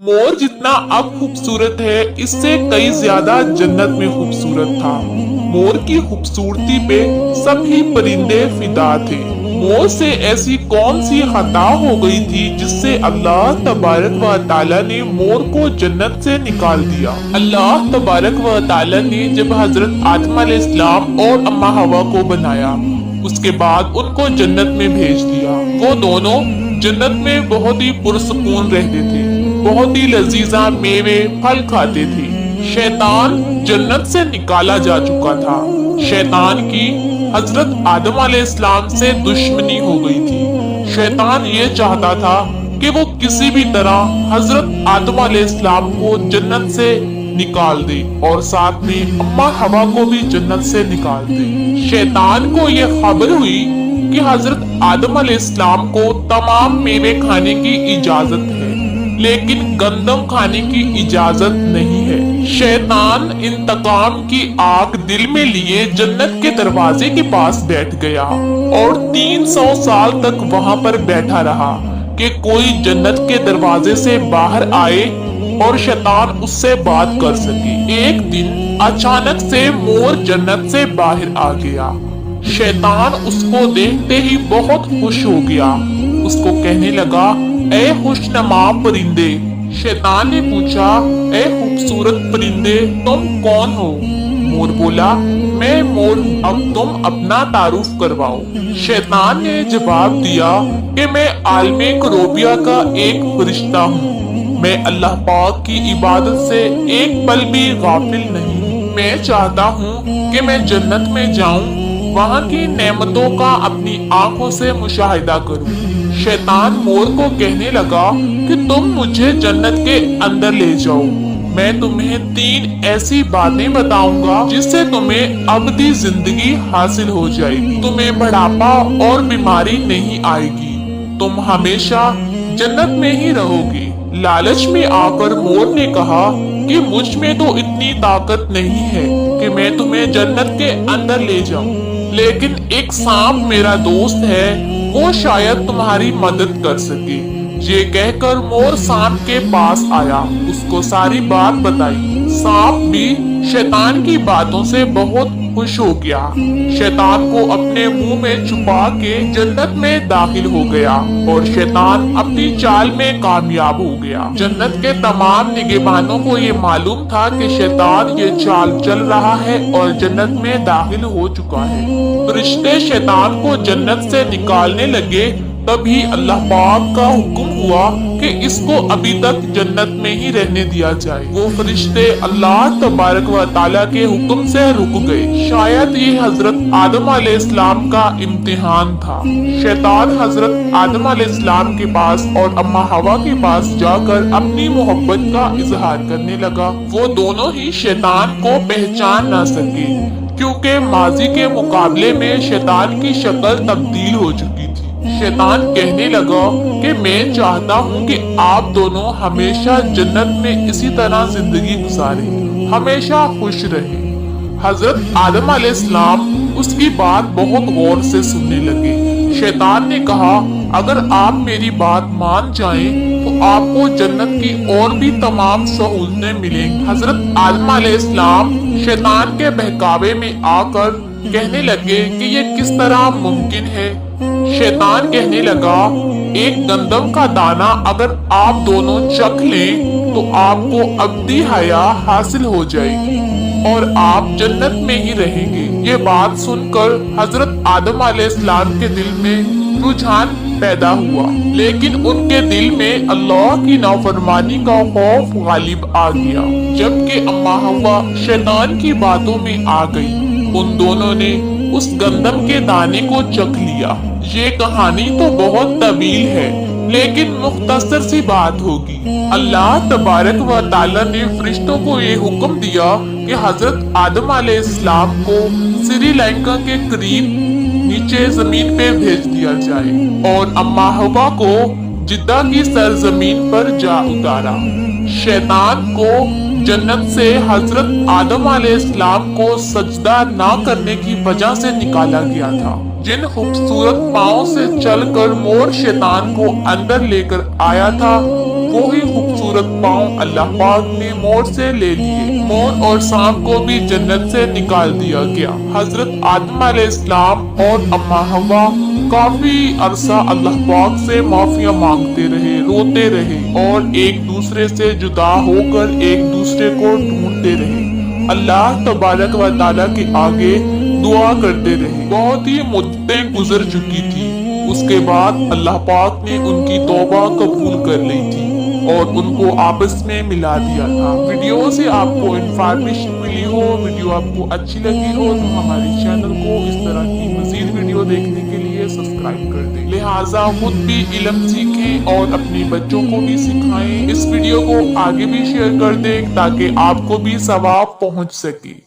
मोर जितना अब खूबसूरत है, इससे कई ज्यादा जन्नत में खूबसूरत था। मोर की खूबसूरती पे सभी परिंदे फिदा थे। मोर से ऐसी कौन सी खता हो गई थी जिससे अल्लाह तबारक व तआला ने मोर को जन्नत से निकाल दिया। अल्लाह तबारक व तआला ने जब हजरत आदम अलैहिस्सलाम और अम्मा हवा को बनाया, उसके बाद उनको जन्नत में भेज दिया। वो दोनों जन्नत में बहुत ही पुरसकून रहते थे, बहुत ही लजीजा मेवे फल खाते थे। शैतान जन्नत से निकाला जा चुका था। शैतान की हजरत आदम अलैहिस्सलाम से दुश्मनी हो गई थी। शैतान ये चाहता था कि वो किसी भी तरह हजरत आदम अलैहिस्सलाम को जन्नत से निकाल दे और साथ में अम्मा हवा को भी जन्नत से निकाल दे। शैतान को ये खबर हुई कि हजरत आदम अलैहिस्सलाम को तमाम मेवे खाने की इजाजत है, लेकिन गंदम खाने की इजाजत नहीं है। शैतान इंतकाम की आग दिल में लिए जन्नत के दरवाजे के पास बैठ गया और 300 साल तक वहां पर बैठा रहा कि कोई जन्नत के दरवाजे से बाहर आए और शैतान उससे बात कर सके। एक दिन अचानक से मोर जन्नत से बाहर आ गया। शैतान उसको देखते ही बहुत खुश हो गया। उसको कहने लगा, ए खुशनुमा परिंदे। शैतान ने पूछा, ए खूबसूरत परिंदे, तुम कौन हो? मोर बोला, मैं मोर हूँ, अब तुम अपना तारुफ करवाओ। शैतान ने जवाब दिया कि मैं आलमे करोबिया का एक फरिश्ता हूँ। मैं अल्लाह पाक की इबादत से एक पल भी गाफिल नहीं। मैं चाहता हूँ कि मैं जन्नत में जाऊँ, वहाँ की नेमतों का अपनी आंखों से मुशाहिदा करूँ। शैतान मोर को कहने लगा कि तुम मुझे जन्नत के अंदर ले जाओ। मैं तुम्हें 3 ऐसी बातें बताऊंगा जिससे तुम्हें अबदी जिंदगी हासिल हो जाएगी। तुम्हें बुढ़ापा और बीमारी नहीं आएगी। तुम हमेशा जन्नत में ही रहोगी। लालच में आकर मोर ने कहा कि मुझ में तो इतनी ताकत नहीं है कि मैं तुम्हें जन्नत के अंदर ले जाऊं, लेकिन एक सांप मेरा दोस्त है, वो शायद तुम्हारी मदद कर सके। ये कहकर मोर सांप के पास आया, उसको सारी बात बताई। सांप भी शैतान की बातों से बहुत खुश हो गया। शैतान को अपने मुंह में छुपा के जन्नत में दाखिल हो गया और शैतान अपनी चाल में कामयाब हो गया। जन्नत के तमाम निगहबानों को ये मालूम था कि शैतान ये चाल चल रहा है और जन्नत में दाखिल हो चुका है। फरिश्ते शैतान को जन्नत से निकालने लगे, तभी अल्लाह पाक का हुक्म हुआ कि इसको अभी तक जन्नत में ही रहने दिया जाए। वो फरिश्ते अल्लाह तबारक व तआला के हुक्म से रुक गए। शायद ये हजरत आदम अलैहिस्सलाम का इम्तिहान था। शैतान हजरत आदम अलैहिस्सलाम के पास और अम्मा हवा के पास जाकर अपनी मोहब्बत का इजहार करने लगा। वो दोनों ही शैतान को पहचान ना सके, क्योंकि माजी के मुकाबले में शैतान की शक्ल तब्दील हो चुकी थी। शैतान कहने लगा कि मैं चाहता हूँ कि आप दोनों हमेशा जन्नत में इसी तरह जिंदगी गुजारें, हमेशा खुश रहें। हजरत आदम अलैहिस्सलाम उसकी बात बहुत गौर से सुनने लगे। शैतान ने कहा, अगर आप मेरी बात मान जाएं तो आपको जन्नत की और भी तमाम सहूलतें मिलेंगी। हजरत आदम अलैहिस्सलाम शैतान के बहकावे में आकर कहने लगे कि ये किस तरह मुमकिन है। शैतान कहने लगा, एक गंदम का दाना अगर आप दोनों चख लें तो आपको अब्दी हया हासिल हो जाएगी और आप जन्नत में ही रहेंगे। ये बात सुनकर हजरत आदम अलैहिस्सलाम के दिल में रुझान पैदा हुआ, लेकिन उनके दिल में अल्लाह की नाफरमानी का खौफ गालिब आ गया। जबकि अम्मा हवा शैतान की बातों में आ गई, उन दोनों ने उस गंदम के दाने को चख लिया। ये कहानी तो बहुत तवील है, लेकिन मुख्तसर सी बात होगी। अल्लाह तबारक व तआला ने फरिश्तों को ये हुक्म दिया कि हजरत आदम अलैहिस्सलाम को श्रीलंका के करीब नीचे जमीन पे भेज दिया जाए और अम्मा हवा को जिद्दा की सरजमीन पर जा उतारा। शैतान को जन्नत से हजरत आदम अलैहिस्सलाम को सजदा ना करने की वजह से निकाला गया था। जिन खूबसूरत पाँव से चलकर मोर शैतान को अंदर लेकर आया था, वो ही खूबसूरत खूबसूरत पाँव अल्लाह पाक ने मोर से ले लिए। मोर और सांप को भी जन्नत से निकाल दिया गया। हजरत आदम अलैहिस्सलाम और अम्मा हवा काफी अरसा अल्लाह पाक से माफिया मांगते रहे, रोते रहे और एक दूसरे से जुदा होकर एक दूसरे को ढूंढते रहे। अल्लाह तबारक व तआला के आगे दुआ करते रहे। बहुत ही मुद्दतें गुजर चुकी थी। उसके बाद अल्लाह पाक ने उनकी तौबा कबूल कर ली थी और उनको आपस में मिला दिया था। वीडियो से आपको इंफॉर्मेशन मिली हो, वीडियो आपको अच्छी लगी हो तो हमारे चैनल को इस तरह की मजीद वीडियो देखने के लिए सब्सक्राइब कर दें। लिहाजा खुद भी इल्म सीखें और अपने बच्चों को भी सिखाएं। इस वीडियो को आगे भी शेयर कर दें ताकि आपको भी सवाब पहुंच सके।